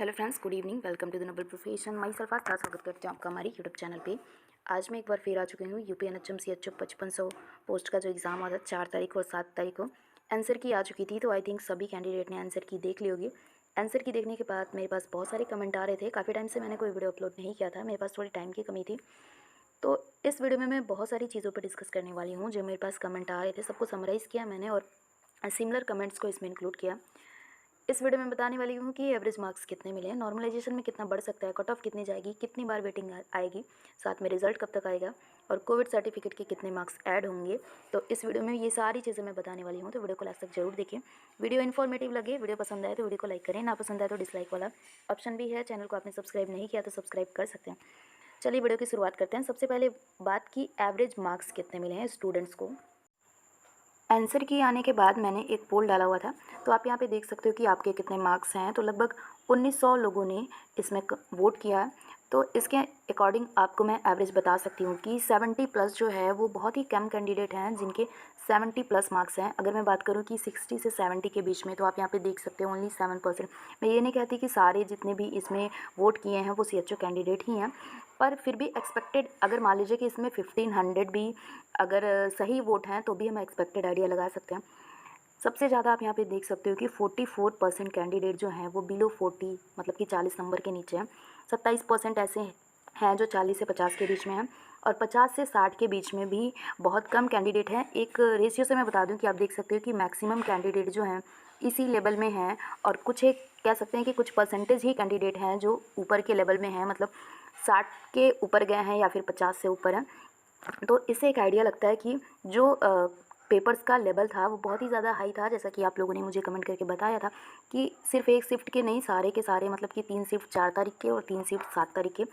Hello friends, good evening. Welcome to the noble profession. Myself आज स्वागत करते हैं आपका हमारी यूट्यूब चैनल पे। आज मैं एक बार फिर आ चुकी हूँ UPNHM CHO 5500 पोस्ट का जो एग्ज़ाम हुआ था 4 तारीख और 7 तारीख को आंसर की आ चुकी थी। तो आई थिंक सभी कैंडिडेट ने आंसर की देख ली होगी। आंसर की देखने के बाद मेरे पास बहुत सारे कमेंट आ रहे थे। काफ़ी टाइम से मैंने कोई वीडियो अपलोड नहीं किया था, मेरे पास थोड़ी टाइम की कमी थी। तो इस वीडियो में मैं बहुत सारी चीज़ों पर डिस्कस करने वाली हूँ जो मेरे पास कमेंट आ रहे थे। सबको समराइज़ किया मैंने और सिमिलर कमेंट्स को इसमें इंक्लूड किया। इस वीडियो में बताने वाली हूँ कि एवरेज मार्क्स कितने मिले हैं, नॉर्मलाइजेशन में कितना बढ़ सकता है, कट ऑफ कितनी जाएगी, कितनी बार वेटिंग आएगी, साथ में रिजल्ट कब तक आएगा और कोविड सर्टिफिकेट के कितने मार्क्स ऐड होंगे। तो इस वीडियो में ये सारी चीज़ें मैं बताने वाली हूँ। तो वीडियो को लास्ट तक जरूर देखिए। वीडियो इन्फॉर्मेटिव लगे, वीडियो पसंद आए तो वीडियो को लाइक करें, ना पसंद आए तो डिसलाइक वाला ऑप्शन भी है। चैनल को आपने सब्सक्राइब नहीं किया तो सब्सक्राइब कर सकते हैं। चलिए वीडियो की शुरुआत करते हैं। सबसे पहले बात की एवरेज मार्क्स कितने मिले हैं स्टूडेंट्स को। आंसर की आने के बाद मैंने एक पोल डाला हुआ था, तो आप यहाँ पे देख सकते हो कि आपके कितने मार्क्स हैं। तो लगभग 1900 लोगों ने इसमें वोट किया है। तो इसके अकॉर्डिंग आपको मैं एवरेज बता सकती हूँ कि 70 प्लस जो है वो बहुत ही कम कैंडिडेट हैं जिनके 70 प्लस मार्क्स हैं। अगर मैं बात करूँ कि 60 से 70 के बीच में, तो आप यहाँ पे देख सकते हो ओनली 7%। मैं ये नहीं कहती कि सारे जितने भी इसमें वोट किए हैं वो CHO कैंडिडेट ही हैं, पर फिर भी एक्सपेक्टेड अगर मान लीजिए कि इसमें 1500 भी अगर सही वोट हैं तो भी हम एक्सपेक्टेड आइडिया लगा सकते हैं। सबसे ज़्यादा आप यहाँ पे देख सकते हो कि 44% कैंडिडेट जो हैं वो बिलो 40 मतलब कि 40 नंबर के नीचे हैं। 27% ऐसे हैं जो 40 से 50 के बीच में हैं और 50 से 60 के बीच में भी बहुत कम कैंडिडेट हैं। एक रेशियो से मैं बता दूं कि आप देख सकते हो कि मैक्सिमम कैंडिडेट जो हैं इसी लेवल में हैं और कुछ एक कह सकते हैं कि कुछ परसेंटेज ही कैंडिडेट हैं जो ऊपर के लेवल में हैं, मतलब 60 के ऊपर गए हैं या फिर 50 से ऊपर हैं। तो इससे एक आइडिया लगता है कि जो पेपर्स का लेवल था वो बहुत ही ज़्यादा हाई था, जैसा कि आप लोगों ने मुझे कमेंट करके बताया था कि सिर्फ एक शिफ्ट के नहीं, सारे के सारे, मतलब कि 3 शिफ्ट 4 तारीख के और 3 शिफ्ट 7 तारीख के,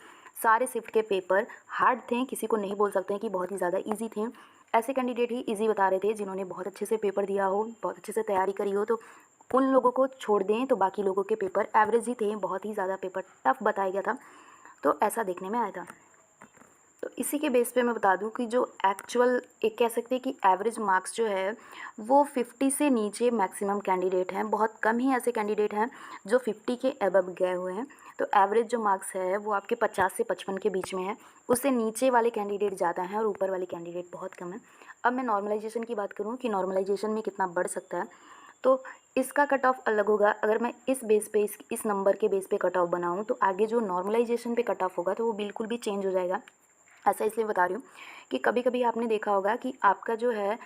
सारे शिफ्ट के पेपर हार्ड थे। किसी को नहीं बोल सकते हैं कि बहुत ही ज़्यादा ईजी थे। ऐसे कैंडिडेट ही ईजी बता रहे थे जिन्होंने बहुत अच्छे से पेपर दिया हो, बहुत अच्छे से तैयारी करी हो। तो उन लोगों को छोड़ दें तो बाकी लोगों के पेपर एवरेज ही थे, बहुत ही ज़्यादा पेपर टफ बताया गया था। तो ऐसा देखने में आया था। तो इसी के बेस पे मैं बता दूं कि जो एक्चुअल एक कह सकते हैं कि एवरेज मार्क्स जो है वो 50 से नीचे मैक्सिमम कैंडिडेट हैं। बहुत कम ही ऐसे कैंडिडेट हैं जो 50 के अबव गए हुए हैं। तो एवरेज जो मार्क्स है वो आपके 50 से 55 के बीच में है। उससे नीचे वाले कैंडिडेट ज़्यादा हैं और ऊपर वाले कैंडिडेट बहुत कम है। अब मैं नॉर्मलाइजेशन की बात करूँ कि नॉर्मलाइजेशन में कितना बढ़ सकता है, तो इसका कट ऑफ अलग होगा। अगर मैं इस बेस पे इस नंबर के बेस पे कट ऑफ बनाऊँ तो आगे जो नॉर्मलाइजेशन पे कट ऑफ होगा तो वो बिल्कुल भी चेंज हो जाएगा। ऐसा इसलिए बता रही हूँ कि कभी कभी आपने देखा होगा कि आपका जो है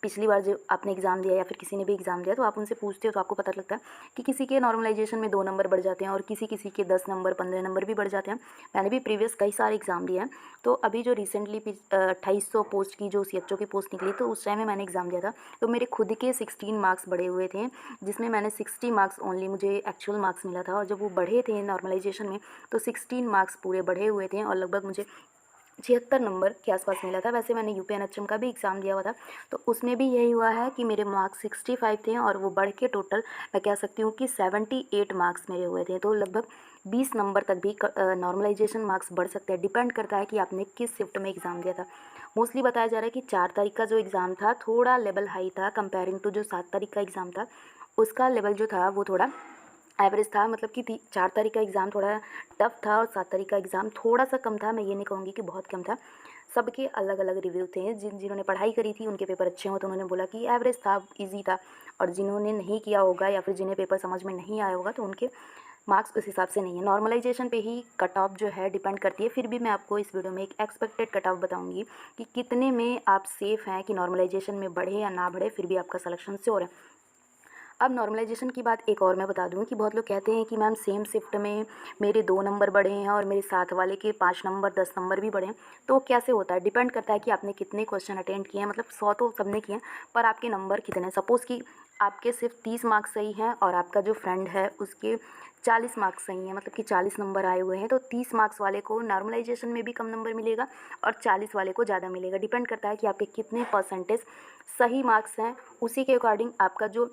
पिछली बार जो आपने एग्ज़ाम दिया या फिर किसी ने भी एग्ज़ाम दिया तो आप उनसे पूछते हो तो आपको पता लगता है कि किसी के नॉर्मलाइजेशन में 2 नंबर बढ़ जाते हैं और किसी किसी के 10 नंबर 15 नंबर भी बढ़ जाते हैं। मैंने भी प्रीवियस कई सारे एग्ज़ाम दिए हैं। तो अभी जो रिसेंटली 2800 पोस्ट की जो CHO की पोस्ट निकली तो उस टाइम में मैंने एग्ज़ाम दिया था। तो मेरे खुद के 16 मार्क्स बढ़े हुए थे, जिसमें मैंने 60 मार्क्स ओनली मुझे एक्चुअल मार्क्स मिला था। और जब वो बढ़े थे नॉर्मलाइजेशन में तो 16 मार्क्स पूरे बढ़े हुए थे और लगभग मुझे 76 नंबर के आसपास मिला था। वैसे मैंने UPNHM का भी एग्ज़ाम दिया हुआ था तो उसमें भी यही हुआ है कि मेरे मार्क्स 65 थे और वो बढ़ के टोटल मैं कह सकती हूँ कि 78 मार्क्स मेरे हुए थे। तो लगभग 20 नंबर तक भी नॉर्मलाइजेशन मार्क्स बढ़ सकते हैं। डिपेंड करता है कि आपने किस शिफ्ट में एग्ज़ाम दिया था। मोस्टली बताया जा रहा है कि 4 तारीख का जो एग्ज़ाम था थोड़ा लेवल हाई था कंपेयरिंग टू जो 7 तारीख का एग्ज़ाम था। उसका लेवल जो था वो थोड़ा एवरेज था, मतलब कि 4 तारीख का एग्ज़ाम थोड़ा टफ था और 7 तारीख का एग्ज़ाम थोड़ा सा कम था। मैं ये नहीं कहूँगी कि बहुत कम था। सबके अलग अलग रिव्यू थे। जिन्होंने पढ़ाई करी थी उनके पेपर अच्छे हों तो उन्होंने बोला कि एवरेज था, इजी था, और जिन्होंने नहीं किया होगा या फिर जिन्हें पेपर समझ में नहीं आया होगा तो उनके मार्क्स उस हिसाब से नहीं है। नॉर्मलाइजेशन पे ही कट ऑफ जो है डिपेंड करती है। फिर भी मैं आपको इस वीडियो में एक एक्सपेक्टेड कट ऑफ बताऊँगी कि कितने में आप सेफ़ हैं कि नॉर्मलाइजेशन में बढ़े या ना बढ़े, फिर भी आपका सलेक्शन श्योर है। अब नॉर्मलाइजेशन की बात एक और मैं बता दूं कि बहुत लोग कहते हैं कि मैम सेम शिफ्ट में मेरे 2 नंबर बढ़े हैं और मेरे साथ वाले के 5 नंबर 10 नंबर भी बढ़े हैं। तो कैसे होता है, डिपेंड करता है कि आपने कितने क्वेश्चन अटेंड किए हैं। मतलब 100 तो सबने किए हैं पर आपके नंबर कितने। सपोज़ कि आपके सिर्फ 30 मार्क्स सही हैं और आपका जो फ्रेंड है उसके 40 मार्क्स सही हैं, मतलब कि 40 नंबर आए हुए हैं, तो 30 मार्क्स वाले को नॉर्मलाइजेशन में भी कम नंबर मिलेगा और 40 वाले को ज़्यादा मिलेगा। डिपेंड करता है कि आपके कितने परसेंटेज सही मार्क्स हैं, उसी के अकॉर्डिंग आपका जो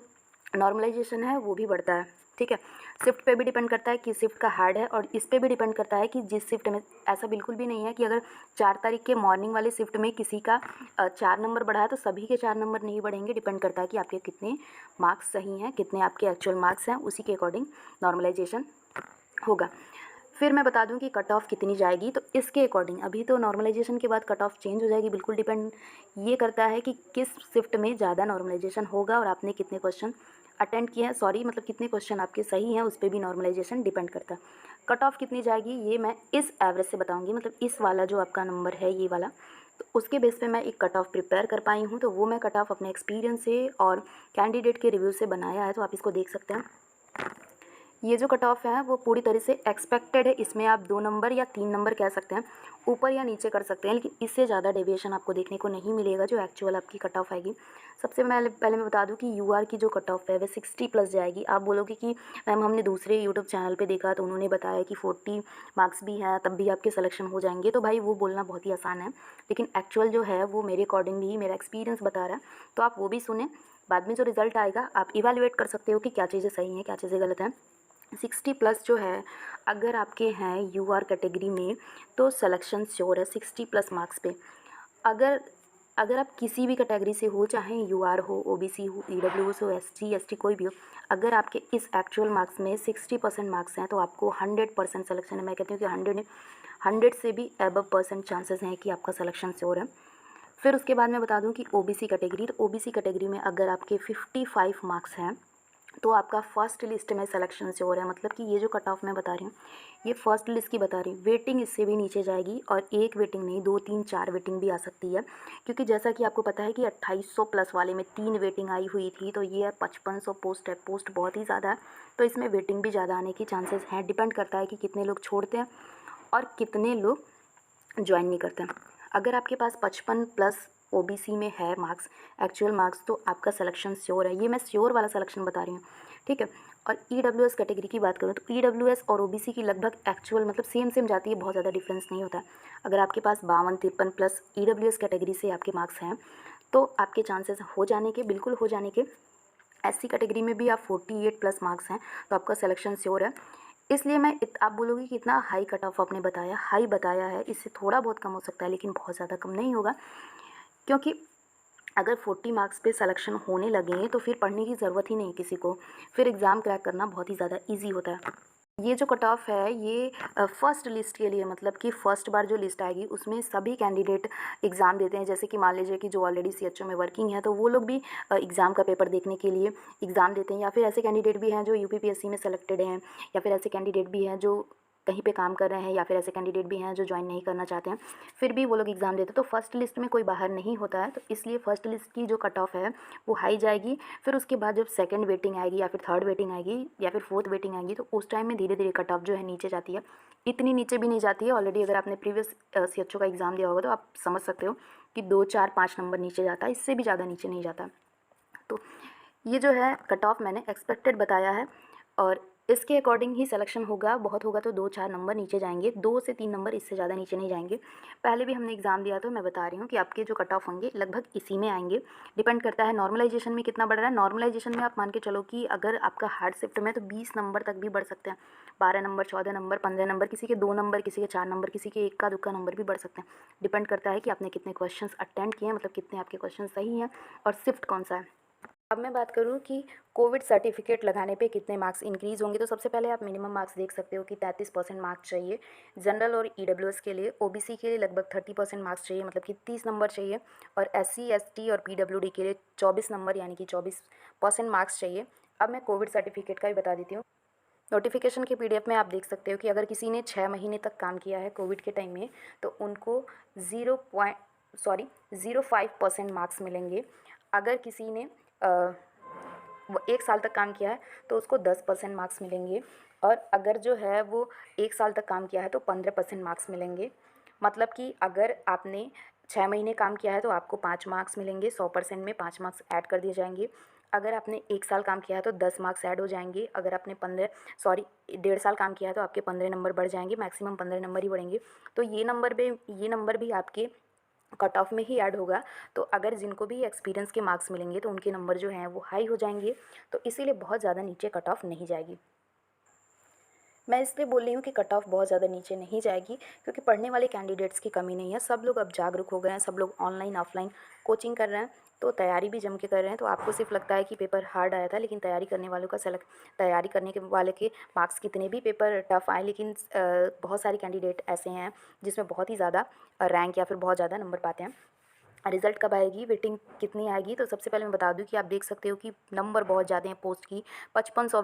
नॉर्मलाइजेशन है वो भी बढ़ता है। ठीक है, शिफ्ट पे भी डिपेंड करता है कि शिफ्ट का हार्ड है और इस पे भी डिपेंड करता है कि जिस शिफ्ट में, ऐसा बिल्कुल भी नहीं है कि अगर 4 तारीख के मॉर्निंग वाले शिफ्ट में किसी का 4 नंबर बढ़ा है तो सभी के 4 नंबर नहीं बढ़ेंगे। डिपेंड करता है कि आपके कितने मार्क्स सही हैं, कितने आपके एक्चुअल मार्क्स हैं, उसी के अकॉर्डिंग नॉर्मलाइजेशन होगा। फिर मैं बता दूं कि कट ऑफ कितनी जाएगी, तो इसके अकॉर्डिंग अभी तो नॉर्मलाइजेशन के बाद कट ऑफ चेंज हो जाएगी, बिल्कुल डिपेंड ये करता है कि किस शिफ्ट में ज़्यादा नॉर्मलाइजेशन होगा और आपने कितने क्वेश्चन अटेंड किए हैं, सॉरी मतलब कितने क्वेश्चन आपके सही हैं, उस पर भी नॉर्मलाइजेशन डिपेंड करता है। कट ऑफ कितनी जाएगी ये मैं इस एवरेज से बताऊँगी, मतलब इस वाला जो आपका नंबर है ये वाला, तो उसके बेस पे मैं एक कट ऑफ प्रिपेयर कर पाई हूँ, तो वो मैं कट ऑफ अपने एक्सपीरियंस से और कैंडिडेट के रिव्यू से बनाया है, तो आप इसको देख सकते हैं। ये जो कट ऑफ है वो पूरी तरह से एक्सपेक्टेड है, इसमें आप 2 नंबर या 3 नंबर कह सकते हैं, ऊपर या नीचे कर सकते हैं, लेकिन इससे ज़्यादा डेविएशन आपको देखने को नहीं मिलेगा जो एक्चुअल आपकी कट ऑफ आएगी। सबसे पहले मैं बता दूं कि यूआर की जो कट ऑफ है वह 60 प्लस जाएगी। आप बोलोगे कि मैम हमने दूसरे यूट्यूब चैनल पे देखा तो उन्होंने बताया कि 40 मार्क्स भी हैं तब भी आपके सिलेक्शन हो जाएंगे, तो भाई वो बोलना बहुत ही आसान है, लेकिन एक्चुअल जो है वो मेरे अकॉर्डिंग भी मेरा एक्सपीरियंस बता रहा है, तो आप वो भी सुने। बाद में जो रिजल्ट आएगा आप इवेलुएट कर सकते हो कि क्या चीज़ें सही हैं क्या चीज़ें गलत हैं। 60 प्लस जो है अगर आपके हैं यूआर कैटेगरी में तो सिलेक्शन श्योर है 60 प्लस मार्क्स पे। अगर अगर आप किसी भी कैटेगरी से हो, चाहे यूआर हो, ओबीसी हो, ईडब्ल्यूएस हो, एसटी एसटी कोई भी हो, अगर आपके इस एक्चुअल मार्क्स में 60% मार्क्स हैं तो आपको 100% सिलेक्शन है। मैं कहती हूँ कि 100 से भी अबव परसेंट चांसेस हैं कि आपका सिलेक्शन श्योर है। फिर उसके बाद मैं बता दूं कि ओबीसी कैटेगरी, तो ओबीसी कैटेगरी में अगर आपके 55 मार्क्स हैं तो आपका फर्स्ट लिस्ट में सिलेक्शन से हो रहा है, मतलब कि ये जो कट ऑफ मैं बता रही हूँ ये फर्स्ट लिस्ट की बता रही हूँ। वेटिंग इससे भी नीचे जाएगी और एक वेटिंग नहीं 2 3 4 वेटिंग भी आ सकती है, क्योंकि जैसा कि आपको पता है कि 2800 प्लस वाले में 3 वेटिंग आई हुई थी, तो ये 5500 पोस्ट है, पोस्ट बहुत ही ज़्यादा है, तो इसमें वेटिंग भी ज़्यादा आने की चांसेस हैं। डिपेंड करता है कि कितने लोग छोड़ते हैं और कितने लोग ज्वाइन नहीं करते हैं। अगर आपके पास 55 प्लस ओबीसी में है मार्क्स, एक्चुअल मार्क्स, तो आपका सिलेक्शन श्योर है। ये मैं श्योर वाला सिलेक्शन बता रही हूँ, ठीक है। और ईडब्ल्यूएस कैटेगरी की बात करूँ तो ईडब्ल्यूएस और ओबीसी की लगभग एक्चुअल मतलब सेम जाती है, बहुत ज़्यादा डिफरेंस नहीं होता है। अगर आपके पास 52-53 प्लस ईडब्ल्यूएस कैटेगरी से आपके मार्क्स हैं तो आपके चांसेस हो जाने के, बिल्कुल हो जाने के। एससी कैटेगरी में भी आप 48 प्लस मार्क्स हैं तो आपका सिलेक्शन श्योर है। इसलिए आप बोलोगे कि इतना हाई कट ऑफ आपने बताया, हाई बताया है, इससे थोड़ा बहुत कम हो सकता है लेकिन बहुत ज़्यादा कम नहीं होगा, क्योंकि अगर 40 मार्क्स पे सिलेक्शन होने लगे तो फिर पढ़ने की ज़रूरत ही नहीं किसी को, फिर एग्ज़ाम क्रैक करना बहुत ही ज़्यादा ईजी होता है। ये जो कट ऑफ है ये फर्स्ट लिस्ट के लिए, मतलब कि फ़र्स्ट बार जो लिस्ट आएगी उसमें सभी कैंडिडेट एग्ज़ाम देते हैं। जैसे कि मान लीजिए कि जो ऑलरेडी सीएचओ में वर्किंग है तो वो लोग भी एग्ज़ाम का पेपर देखने के लिए एग्ज़ाम देते हैं, या फिर ऐसे कैंडिडेट भी हैं जो यूपीपीएससी में सेलेक्टेड हैं, या फिर ऐसे कैंडिडेट भी हैं जो कहीं पे काम कर रहे हैं, या फिर ऐसे कैंडिडेट भी हैं जो ज्वाइन नहीं करना चाहते हैं, फिर भी वो लोग एग्ज़ाम देते हैं। तो फर्स्ट लिस्ट में कोई बाहर नहीं होता है, तो इसलिए फर्स्ट लिस्ट की जो कट ऑफ है वो हाई जाएगी। फिर उसके बाद जब सेकंड वेटिंग आएगी या फिर थर्ड वेटिंग आएगी या फिर फोर्थ वेटिंग आएगी तो उस टाइम में धीरे धीरे कट ऑफ जो है नीचे जाती है। इतनी नीचे भी नहीं जाती है, ऑलरेडी अगर आपने प्रीवियस सीएचओ का एग्ज़ाम दिया होगा तो आप समझ सकते हो कि 2 4 5 नंबर नीचे जाता है, इससे भी ज़्यादा नीचे नहीं जाता। तो ये जो है कट ऑफ मैंने एक्सपेक्टेड बताया है और इसके अकॉर्डिंग ही सिलेक्शन होगा। बहुत होगा तो 2 4 नंबर नीचे जाएंगे, 2 से 3 नंबर, इससे ज़्यादा नीचे नहीं जाएंगे। पहले भी हमने एग्ज़ाम दिया तो मैं बता रही हूँ कि आपके जो कट ऑफ होंगे लगभग इसी में आएंगे। डिपेंड करता है नॉर्मलाइजेशन में कितना बढ़ रहा है। नॉर्मलाइजेशन में आप मान के चलो कि अगर आपका हार्ड शिफ्ट में तो 20 नंबर तक भी बढ़ सकते हैं, 12 नंबर, 14 नंबर, 15 नंबर, किसी के 2 नंबर, किसी के 4 नंबर, किसी के इक्का दुक्का नंबर भी बढ़ सकते हैं। डिपेंड करता है कि आपने कितने क्वेश्चंस अटेंड किए हैं, मतलब कितने आपके क्वेश्चन सही हैं और शिफ्ट कौन सा है। अब मैं बात करूँ कि कोविड सर्टिफिकेट लगाने पे कितने मार्क्स इंक्रीज़ होंगे, तो सबसे पहले आप मिनिमम मार्क्स देख सकते हो कि 33% मार्क्स चाहिए जनरल और ईडब्ल्यूएस के लिए। ओबीसी के लिए लगभग 30% मार्क्स चाहिए, मतलब कि 30 नंबर चाहिए, और एससी एसटी और पीडब्ल्यूडी के लिए 24 नंबर यानी कि 24% मार्क्स चाहिए। अब मैं कोविड सर्टिफिकेट का भी बता देती हूँ। नोटिफिकेशन के पीडीएफ में आप देख सकते हो कि अगर किसी ने 6 महीने तक काम किया है कोविड के टाइम में तो उनको 0.05% मार्क्स मिलेंगे। अगर किसी ने वो 1 साल तक काम किया है तो उसको 10% मार्क्स मिलेंगे, और अगर जो है वो 1 साल तक काम किया है तो 15% मार्क्स मिलेंगे। मतलब कि अगर आपने 6 महीने काम किया है तो आपको 5 मार्क्स मिलेंगे, 100% में 5 मार्क्स ऐड कर दिए जाएंगे। अगर आपने 1 साल काम किया है तो 10 मार्क्स ऐड हो जाएंगे। अगर आपने 1.5 साल काम किया है तो आपके 15 नंबर बढ़ जाएंगे, मैक्सिमम 15 नंबर ही बढ़ेंगे। तो ये नंबर भी आपके कट ऑफ में ही ऐड होगा। तो अगर जिनको भी एक्सपीरियंस के मार्क्स मिलेंगे तो उनके नंबर जो हैं वो हाई हो जाएंगे, तो इसीलिए बहुत ज़्यादा नीचे कट ऑफ नहीं जाएगी। मैं इसलिए बोल रही हूँ कि कट ऑफ बहुत ज़्यादा नीचे नहीं जाएगी, क्योंकि पढ़ने वाले कैंडिडेट्स की कमी नहीं है। सब लोग अब जागरूक हो गए हैं, सब लोग ऑनलाइन ऑफलाइन कोचिंग कर रहे हैं, तो तैयारी भी जम के कर रहे हैं। तो आपको सिर्फ लगता है कि पेपर हार्ड आया था, लेकिन तैयारी करने के वाले के मार्क्स कितने भी पेपर टफ आए, लेकिन बहुत सारे कैंडिडेट ऐसे हैं जिसमें बहुत ही ज़्यादा रैंक या फिर बहुत ज़्यादा नंबर पाते हैं। रिज़ल्ट कब आएगी, वेटिंग कितनी आएगी, तो सबसे पहले मैं बता दूं कि आप देख सकते हो कि नंबर बहुत ज़्यादा हैं पोस्ट की। 5500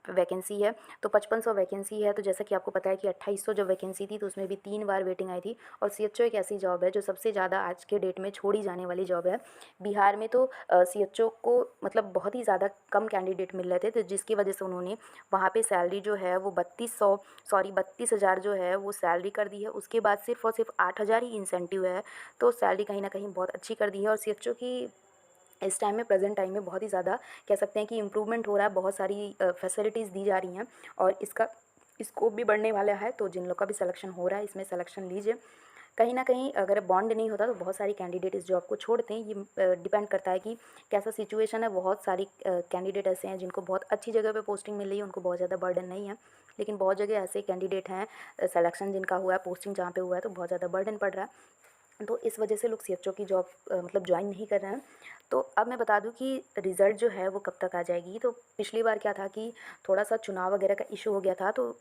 वैकेंसी है। तो 5500 वैकेंसी है, तो जैसा कि आपको पता है कि 2800 जो वैकेंसी थी, तो उसमें भी 3 बार वेटिंग आई थी। और सीएचओ एक ऐसी जॉब है जो सबसे ज़्यादा आज के डेट में छोड़ी जाने वाली जॉब है। बिहार में तो सीएचओ को मतलब बहुत ही ज़्यादा कम कैंडिडेट मिल रहे थे, तो जिसकी वजह से उन्होंने वहाँ पे सैलरी जो है वो 32,000 जो है वो सैलरी कर दी है। उसके बाद सिर्फ और सिर्फ 8000 ही इंसेंटिव है। तो सैलरी कहीं ना कहीं बहुत अच्छी कर दी है। और सीएचओ की इस टाइम में, प्रेजेंट टाइम में बहुत ही ज़्यादा कह सकते हैं कि इम्प्रूवमेंट हो रहा है, बहुत सारी फैसिलिटीज़ दी जा रही हैं और इसका स्कोप भी बढ़ने वाला है। तो जिन लोग का भी सिलेक्शन हो रहा है, इसमें सिलेक्शन लीजिए। कहीं ना कहीं अगर बॉन्ड नहीं होता तो बहुत सारी कैंडिडेट इस जॉब को छोड़ते हैं। ये डिपेंड करता है कि कैसा सिचुएशन है। बहुत सारी कैंडिडेट ऐसे हैं जिनको बहुत अच्छी जगह पे पोस्टिंग मिल रही है, उनको बहुत ज़्यादा बर्डन नहीं है। लेकिन बहुत जगह ऐसे कैंडिडेट हैं, सिलेक्शन जिनका हुआ है, पोस्टिंग जहाँ पे हुआ है, तो बहुत ज़्यादा बर्डन पड़ रहा है। तो इस वजह से लोग सीएचओ की जॉब मतलब ज्वाइन नहीं कर रहे हैं। तो अब मैं बता दूं कि रिज़ल्ट जो है वो कब तक आ जाएगी। तो पिछली बार क्या था कि थोड़ा सा चुनाव वगैरह का इशू हो गया था, तो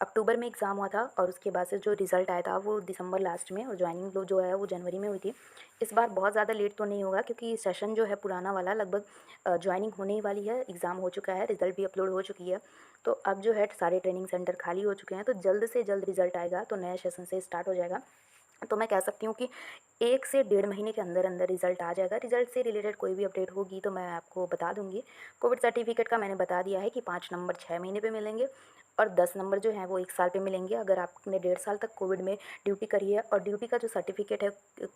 अक्टूबर में एग्ज़ाम हुआ था और उसके बाद से जो रिज़ल्ट आया था वो दिसंबर लास्ट में, और ज्वाइनिंग जो है वो जनवरी में हुई थी। इस बार बहुत ज़्यादा लेट तो नहीं होगा, क्योंकि सेशन जो है पुराना वाला लगभग ज्वाइनिंग होने ही वाली है। एग्ज़ाम हो चुका है, रिज़ल्ट भी अपलोड हो चुकी है। तो अब जो है सारे ट्रेनिंग सेंटर खाली हो चुके हैं, तो जल्द से जल्द रिज़ल्ट आएगा तो नया सेशन से स्टार्ट हो जाएगा। तो मैं कह सकती हूँ कि 1 से डेढ़ महीने के अंदर अंदर रिज़ल्ट आ जाएगा। रिज़ल्ट से रिलेटेड कोई भी अपडेट होगी तो मैं आपको बता दूँगी। कोविड सर्टिफिकेट का मैंने बता दिया है कि 5 नंबर 6 महीने पे मिलेंगे और 10 नंबर जो हैं वो 1 साल पे मिलेंगे। अगर आपने 1.5 साल तक कोविड में ड्यूटी करी है, और ड्यूटी का जो सर्टिफिकेट है,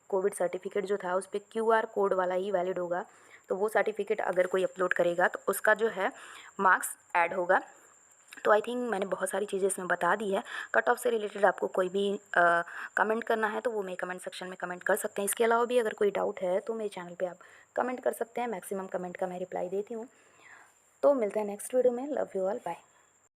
कोविड सर्टिफिकेट जो था उस पे क्यूआर कोड वाला ही वैलिड होगा। तो वो सर्टिफिकेट अगर कोई अपलोड करेगा तो उसका जो है मार्क्स ऐड होगा। तो आई थिंक मैंने बहुत सारी चीज़ें इसमें बता दी है। कट ऑफ से रिलेटेड आपको कोई भी कमेंट करना है तो वो मेरे कमेंट सेक्शन में कमेंट कर सकते हैं। इसके अलावा भी अगर कोई डाउट है तो मेरे चैनल पे आप कमेंट कर सकते हैं। मैक्सिमम कमेंट का मैं रिप्लाई देती हूँ। तो मिलते हैं नेक्स्ट वीडियो में। Love you all, bye.